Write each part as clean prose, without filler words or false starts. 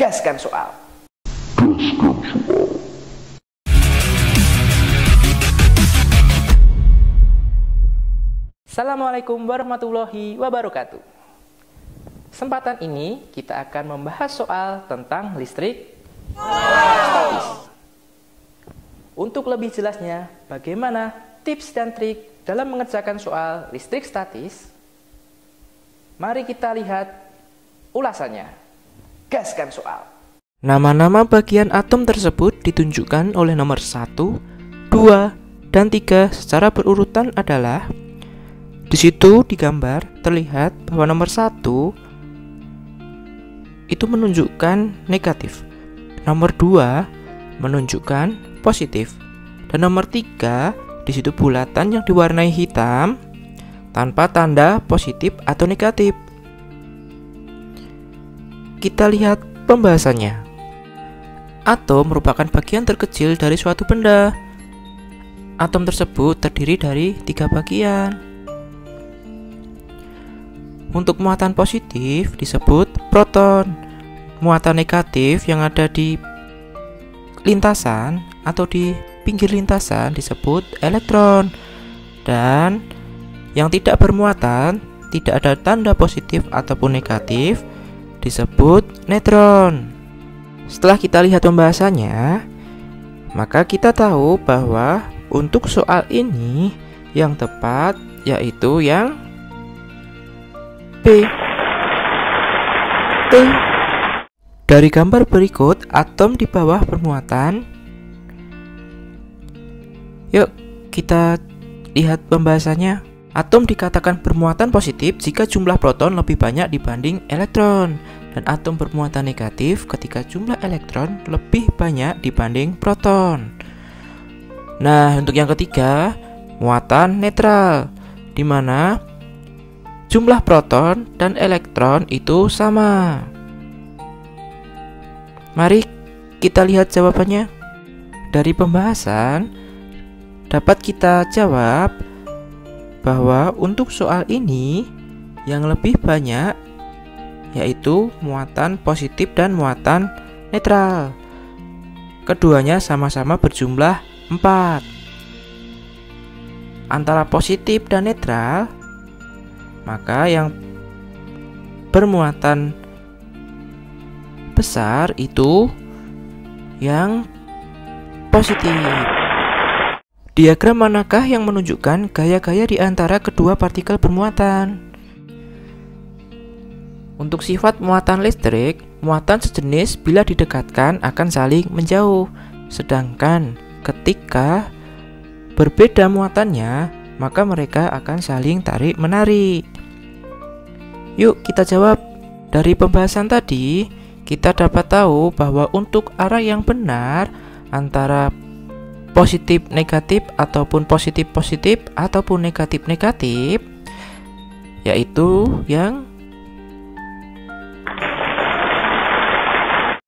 Gaskan soal. Assalamualaikum warahmatullahi wabarakatuh. Kesempatan ini kita akan membahas soal tentang listrik statis. Untuk lebih jelasnya, bagaimana tips dan trik dalam mengerjakan soal listrik statis, mari kita lihat ulasannya. Gaskan soal. Nama-nama bagian atom tersebut ditunjukkan oleh nomor 1, 2, dan 3 secara berurutan adalah. Di situ di gambar terlihat bahwa nomor 1 itu menunjukkan negatif, nomor 2 menunjukkan positif, dan nomor 3 di situ bulatan yang diwarnai hitam tanpa tanda positif atau negatif. Kita lihat pembahasannya. Atom merupakan bagian terkecil dari suatu benda. Atom tersebut terdiri dari 3 bagian. Untuk muatan positif disebut proton. Muatan negatif yang ada di lintasan atau di pinggir lintasan disebut elektron. Dan yang tidak bermuatan, tidak ada tanda positif ataupun negatif, disebut neutron. Setelah kita lihat pembahasannya, maka kita tahu bahwa untuk soal ini yang tepat yaitu yang B. T. Dari gambar berikut, atom di bawah bermuatan. Yuk kita lihat pembahasannya. Atom dikatakan bermuatan positif jika jumlah proton lebih banyak dibanding elektron, dan atom bermuatan negatif ketika jumlah elektron lebih banyak dibanding proton. Nah, untuk yang ketiga, muatan netral, di mana jumlah proton dan elektron itu sama. Mari kita lihat jawabannya. Dari pembahasan dapat kita jawab bahwa untuk soal ini yang lebih banyak yaitu muatan positif dan muatan netral. Keduanya sama-sama berjumlah 4. Antara positif dan netral, maka yang bermuatan besar itu yang positif. Diagram manakah yang menunjukkan gaya-gaya di antara kedua partikel bermuatan? Untuk sifat muatan listrik, muatan sejenis bila didekatkan akan saling menjauh. Sedangkan ketika berbeda muatannya, maka mereka akan saling tarik-menarik. Yuk kita jawab. Dari pembahasan tadi, kita dapat tahu bahwa untuk arah yang benar antara positif negatif ataupun positif positif ataupun negatif negatif, yaitu yang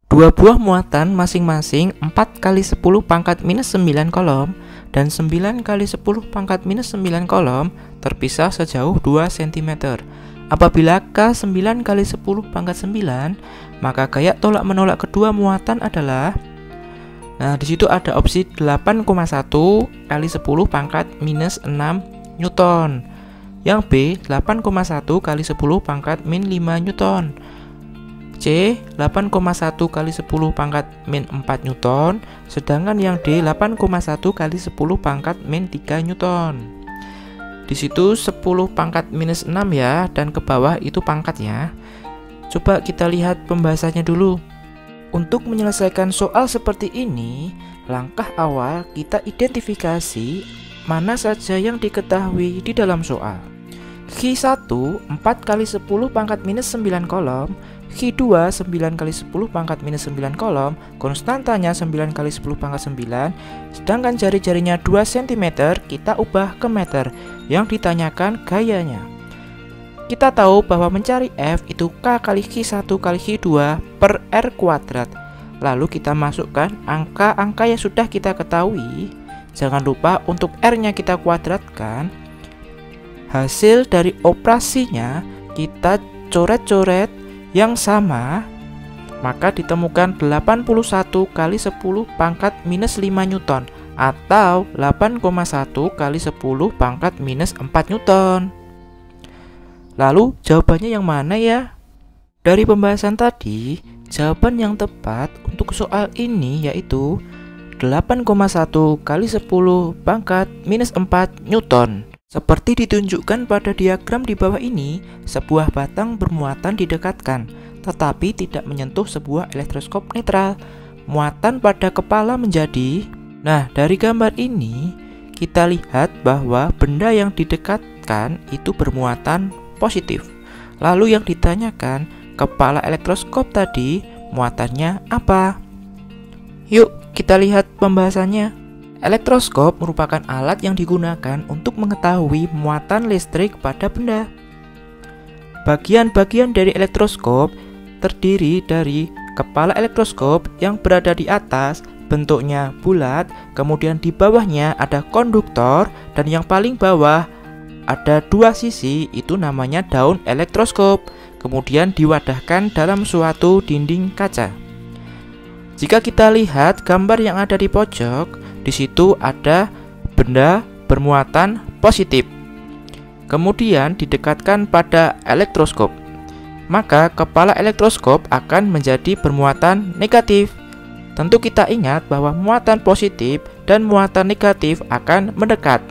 dua buah muatan masing-masing 4 kali 10 pangkat minus 9 kolom dan 9 kali 10 pangkat minus 9 kolom terpisah sejauh 2 cm. Apabila K 9 kali 10 pangkat 9, maka gaya tolak menolak kedua muatan adalah. Nah, di situ ada opsi 8,1 kali 10 pangkat minus 6 Newton. Yang B 8,1 kali 10 pangkat min 5 Newton. C 8,1 kali 10 pangkat min 4 Newton. Sedangkan yang D 8,1 kali 10 pangkat min 3 Newton. Di situ 10 pangkat minus 6 ya, dan ke bawah itu pangkatnya. Coba kita lihat pembahasannya dulu. Untuk menyelesaikan soal seperti ini, langkah awal kita identifikasi mana saja yang diketahui di dalam soal. Q1 4 kali 10 pangkat minus 9 kolom, Q2 9 kali 10 pangkat minus 9 kolom, konstantanya 9 kali 10 pangkat 9, sedangkan jari-jarinya 2 cm, kita ubah ke meter. Yang ditanyakan gayanya. Kita tahu bahwa mencari F itu K kali Q1 kali Q2 per R kuadrat. Lalu kita masukkan angka-angka yang sudah kita ketahui. Jangan lupa untuk R-nya kita kuadratkan. Hasil dari operasinya kita coret-coret yang sama maka ditemukan 81 kali 10 pangkat minus 5 Newton atau 8,1 kali 10 pangkat minus 4 Newton. Lalu jawabannya yang mana ya? Dari pembahasan tadi, jawaban yang tepat untuk soal ini yaitu 8,1 kali 10 pangkat minus 4 Newton. Seperti ditunjukkan pada diagram di bawah ini, sebuah batang bermuatan didekatkan, tetapi tidak menyentuh sebuah elektroskop netral. Muatan pada kepala menjadi... Nah, dari gambar ini, kita lihat bahwa benda yang didekatkan itu bermuatan positif. Lalu yang ditanyakan, kepala elektroskop tadi muatannya apa? Yuk, kita lihat pembahasannya. Elektroskop merupakan alat yang digunakan untuk mengetahui muatan listrik pada benda. Bagian-bagian dari elektroskop terdiri dari kepala elektroskop yang berada di atas, bentuknya bulat, kemudian di bawahnya ada konduktor, dan yang paling bawah ada dua sisi, itu namanya daun elektroskop, kemudian diwadahkan dalam suatu dinding kaca. Jika kita lihat gambar yang ada di pojok, di situ ada benda bermuatan positif. Kemudian didekatkan pada elektroskop. Maka kepala elektroskop akan menjadi bermuatan negatif. Tentu kita ingat bahwa muatan positif dan muatan negatif akan mendekat.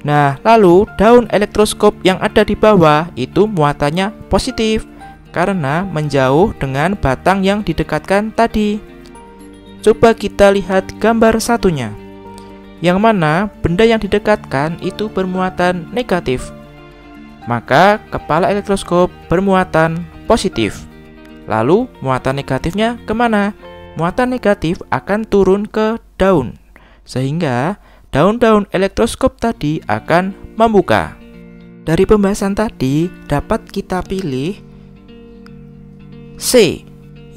Nah, lalu daun elektroskop yang ada di bawah itu muatannya positif karena menjauh dengan batang yang didekatkan tadi. Coba kita lihat gambar satunya, yang mana benda yang didekatkan itu bermuatan negatif. Maka kepala elektroskop bermuatan positif. Lalu muatan negatifnya kemana? Muatan negatif akan turun ke daun, sehingga daun-daun elektroskop tadi akan membuka. Dari pembahasan tadi dapat kita pilih C,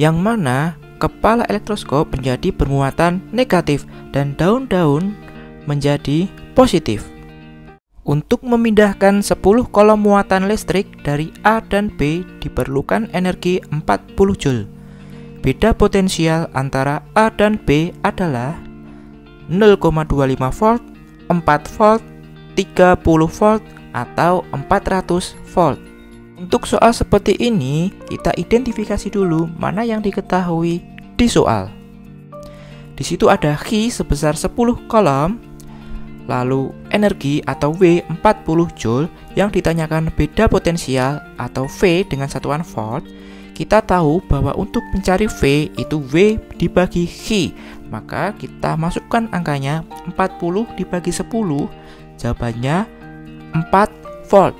yang mana kepala elektroskop menjadi bermuatan negatif dan daun-daun menjadi positif. Untuk memindahkan 10 kolom muatan listrik dari A dan B diperlukan energi 40 Joule. Beda potensial antara A dan B adalah 0,25 volt, 4 volt, 30 volt, atau 400 volt. Untuk soal seperti ini, kita identifikasi dulu mana yang diketahui di soal. Di situ ada Qi sebesar 10 kolom, lalu energi atau W 40 Joule yang ditanyakan beda potensial atau V dengan satuan volt. Kita tahu bahwa untuk mencari V itu W dibagi Qi, maka kita masukkan angkanya 40 dibagi 10, jawabannya 4 volt.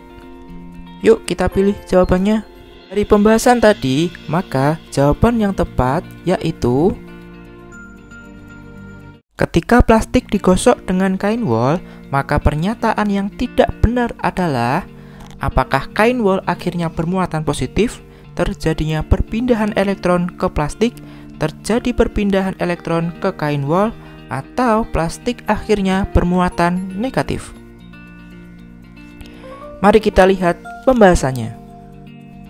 Yuk kita pilih jawabannya. Dari pembahasan tadi, maka jawaban yang tepat yaitu ketika plastik digosok dengan kain wol, maka pernyataan yang tidak benar adalah apakah kain wol akhirnya bermuatan positif, terjadinya perpindahan elektron ke plastik, terjadi perpindahan elektron ke kain wol, atau plastik akhirnya bermuatan negatif. Mari kita lihat pembahasannya.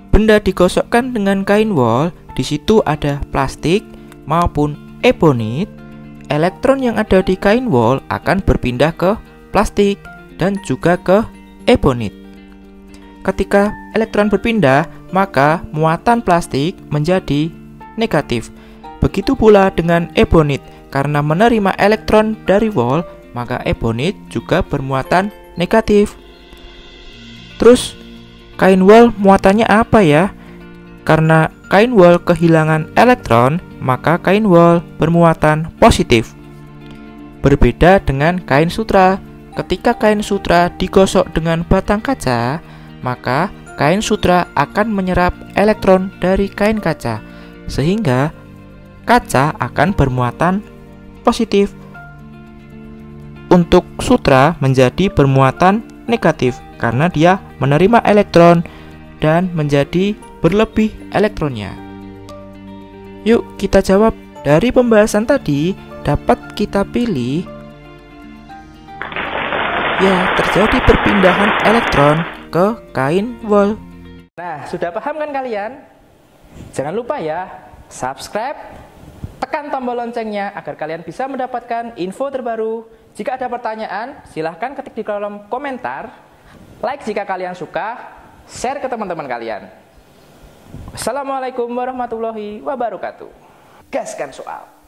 Benda digosokkan dengan kain wol, di situ ada plastik maupun ebonit. Elektron yang ada di kain wol akan berpindah ke plastik dan juga ke ebonit. Ketika elektron berpindah, maka muatan plastik menjadi negatif. Begitu pula dengan ebonit, karena menerima elektron dari wol, maka ebonit juga bermuatan negatif. Terus kain wol muatannya apa ya? Karena kain wol kehilangan elektron, maka kain wol bermuatan positif. Berbeda dengan kain sutra. Ketika kain sutra digosok dengan batang kaca, maka kain sutra akan menyerap elektron dari kain kaca, sehingga kaca akan bermuatan positif. Untuk sutra menjadi bermuatan negatif karena dia menerima elektron dan menjadi berlebih elektronnya. Yuk kita jawab. Dari pembahasan tadi dapat kita pilih ya, terjadi perpindahan elektron ke kain wol. Nah, sudah paham kan kalian? Jangan lupa ya, subscribe, tekan tombol loncengnya agar kalian bisa mendapatkan info terbaru. Jika ada pertanyaan, silahkan ketik di kolom komentar. Like jika kalian suka, share ke teman-teman kalian. Assalamualaikum warahmatullahi wabarakatuh. Gaskan soal.